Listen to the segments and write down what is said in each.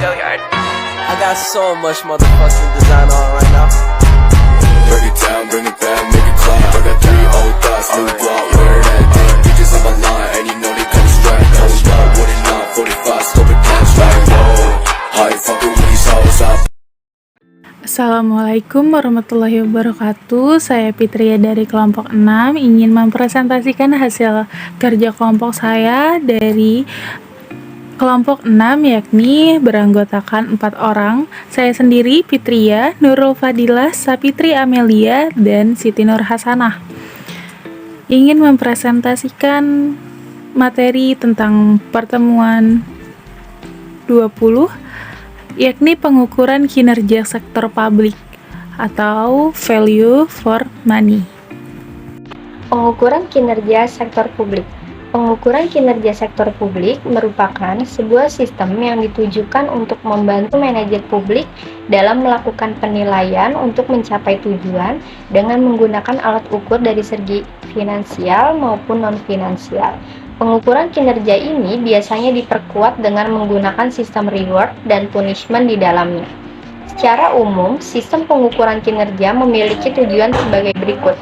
I got so much motherfucking design on right now. Break it down, bring it back, make it clap. I got 3 old thoughts, new block, where that thing. Bitches on my line, and you know they come straight. Hold up, what it not, 45, scope it cash like, whoa. How you fucking with these hoes up? Assalamualaikum warahmatullahi wabarakatuh. Saya Fitria dari kelompok 6 ingin mempresentasikan hasil kerja kelompok saya dari kelompok 6, yakni beranggotakan 4 orang. Saya sendiri, Fitria, Nurul Fadilah, Sapitri Amelia, dan Siti Nur Hasanah. Ingin mempresentasikan materi tentang pertemuan 20, yakni pengukuran kinerja sektor publik atau value for money. Pengukuran kinerja sektor publik. Pengukuran kinerja sektor publik merupakan sebuah sistem yang ditujukan untuk membantu manajer publik dalam melakukan penilaian untuk mencapai tujuan dengan menggunakan alat ukur dari segi finansial maupun non-finansial. Pengukuran kinerja ini biasanya diperkuat dengan menggunakan sistem reward dan punishment di dalamnya. Secara umum, sistem pengukuran kinerja memiliki tujuan sebagai berikut.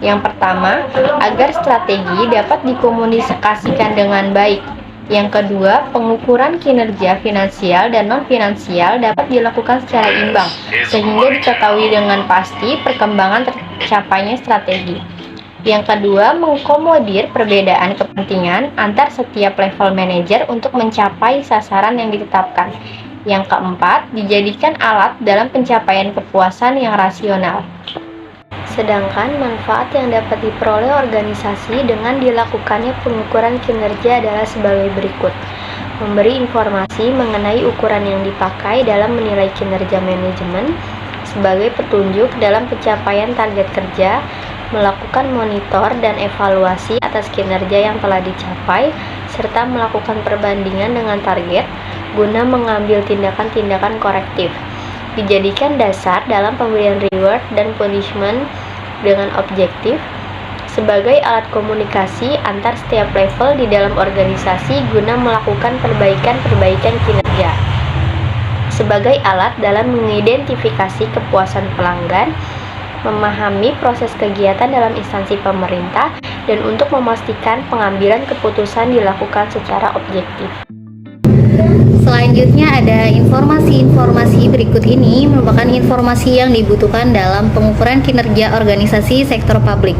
Yang pertama, agar strategi dapat dikomunikasikan dengan baik. Yang kedua, pengukuran kinerja finansial dan non-finansial dapat dilakukan secara imbang, sehingga diketahui dengan pasti perkembangan tercapainya strategi. Yang kedua, mengkomodir perbedaan kepentingan antar setiap level manajer untuk mencapai sasaran yang ditetapkan. Yang keempat, dijadikan alat dalam pencapaian kepuasan yang rasional. Sedangkan manfaat yang dapat diperoleh organisasi dengan dilakukannya pengukuran kinerja adalah sebagai berikut. Memberi informasi mengenai ukuran yang dipakai dalam menilai kinerja manajemen sebagai petunjuk dalam pencapaian target kerja, melakukan monitor dan evaluasi atas kinerja yang telah dicapai, serta melakukan perbandingan dengan target guna mengambil tindakan-tindakan korektif. Dijadikan dasar dalam pemberian reward dan punishment dengan objektif sebagai alat komunikasi antar setiap level di dalam organisasi guna melakukan perbaikan-perbaikan kinerja. Sebagai alat dalam mengidentifikasi kepuasan pelanggan, memahami proses kegiatan dalam instansi pemerintah, dan untuk memastikan pengambilan keputusan dilakukan secara objektif. Selanjutnya ada informasi-informasi berikut ini merupakan informasi yang dibutuhkan dalam pengukuran kinerja organisasi sektor publik.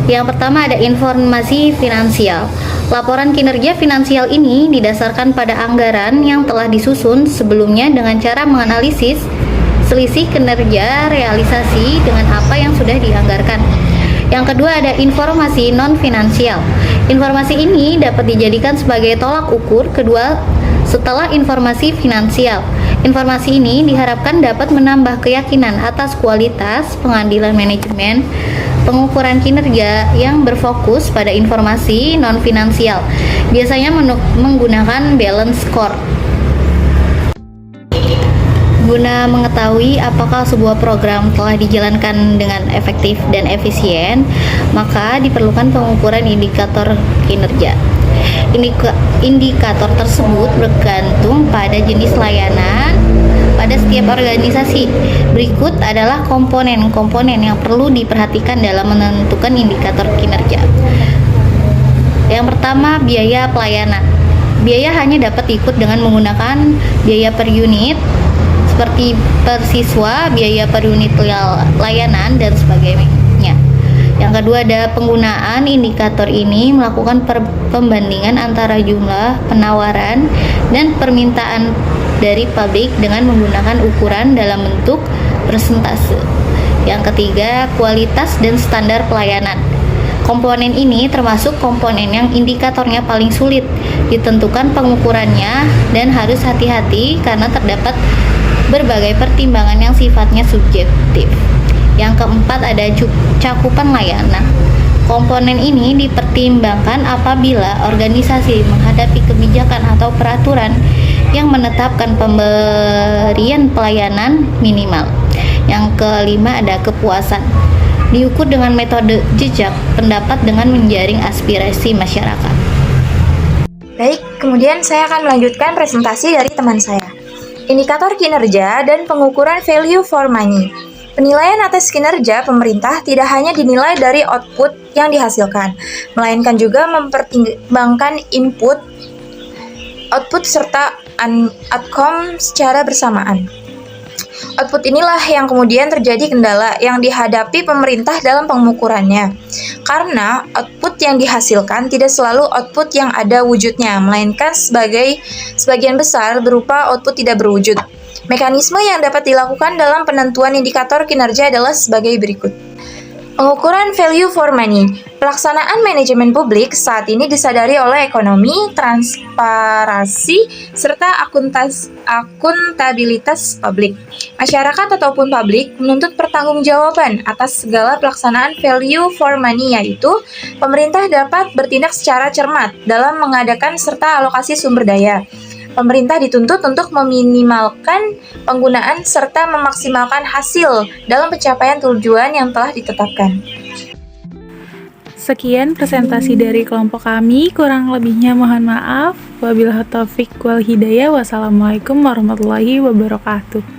Yang pertama ada informasi finansial. Laporan kinerja finansial ini didasarkan pada anggaran yang telah disusun sebelumnya dengan cara menganalisis selisih kinerja realisasi dengan apa yang sudah dianggarkan. Yang kedua ada informasi non-finansial. Informasi ini dapat dijadikan sebagai tolak ukur kedua setelah informasi finansial. Informasi ini diharapkan dapat menambah keyakinan atas kualitas pengambilan manajemen pengukuran kinerja yang berfokus pada informasi non-finansial, biasanya menggunakan balance score. Guna mengetahui apakah sebuah program telah dijalankan dengan efektif dan efisien, maka diperlukan pengukuran indikator kinerja. Indikator tersebut bergantung pada jenis layanan pada setiap organisasi. Berikut adalah komponen-komponen yang perlu diperhatikan dalam menentukan indikator kinerja. Yang pertama, biaya pelayanan. Biaya hanya dapat diukur dengan menggunakan biaya per unit, seperti per siswa, biaya per unit layanan, dan sebagainya. Yang kedua ada penggunaan indikator ini melakukan pembandingan antara jumlah penawaran dan permintaan dari publik dengan menggunakan ukuran dalam bentuk persentase. Yang ketiga, kualitas dan standar pelayanan. Komponen ini termasuk komponen yang indikatornya paling sulit ditentukan pengukurannya dan harus hati-hati karena terdapat berbagai pertimbangan yang sifatnya subjektif. Yang keempat ada cakupan layanan. Komponen ini dipertimbangkan apabila organisasi menghadapi kebijakan atau peraturan yang menetapkan pemberian pelayanan minimal. Yang kelima ada kepuasan. Diukur dengan metode jejak pendapat dengan menjaring aspirasi masyarakat. Baik, kemudian saya akan melanjutkan presentasi dari teman saya. Indikator kinerja dan pengukuran value for money. Penilaian atas kinerja pemerintah tidak hanya dinilai dari output yang dihasilkan, melainkan juga mempertimbangkan input, output, serta outcome secara bersamaan. Output inilah yang kemudian terjadi kendala yang dihadapi pemerintah dalam pengukurannya. Karena output yang dihasilkan tidak selalu output yang ada wujudnya, melainkan sebagian besar berupa output tidak berwujud. Mekanisme yang dapat dilakukan dalam penentuan indikator kinerja adalah sebagai berikut. Pengukuran value for money. Pelaksanaan manajemen publik saat ini disadari oleh ekonomi, transparansi, serta akuntabilitas publik. Masyarakat ataupun publik menuntut pertanggungjawaban atas segala pelaksanaan value for money, yaitu pemerintah dapat bertindak secara cermat dalam mengadakan serta alokasi sumber daya. Pemerintah dituntut untuk meminimalkan penggunaan serta memaksimalkan hasil dalam pencapaian tujuan yang telah ditetapkan. Sekian presentasi dari kelompok kami, kurang lebihnya mohon maaf. Wabillahi taufiq wal hidayah. Wassalamualaikum warahmatullahi wabarakatuh.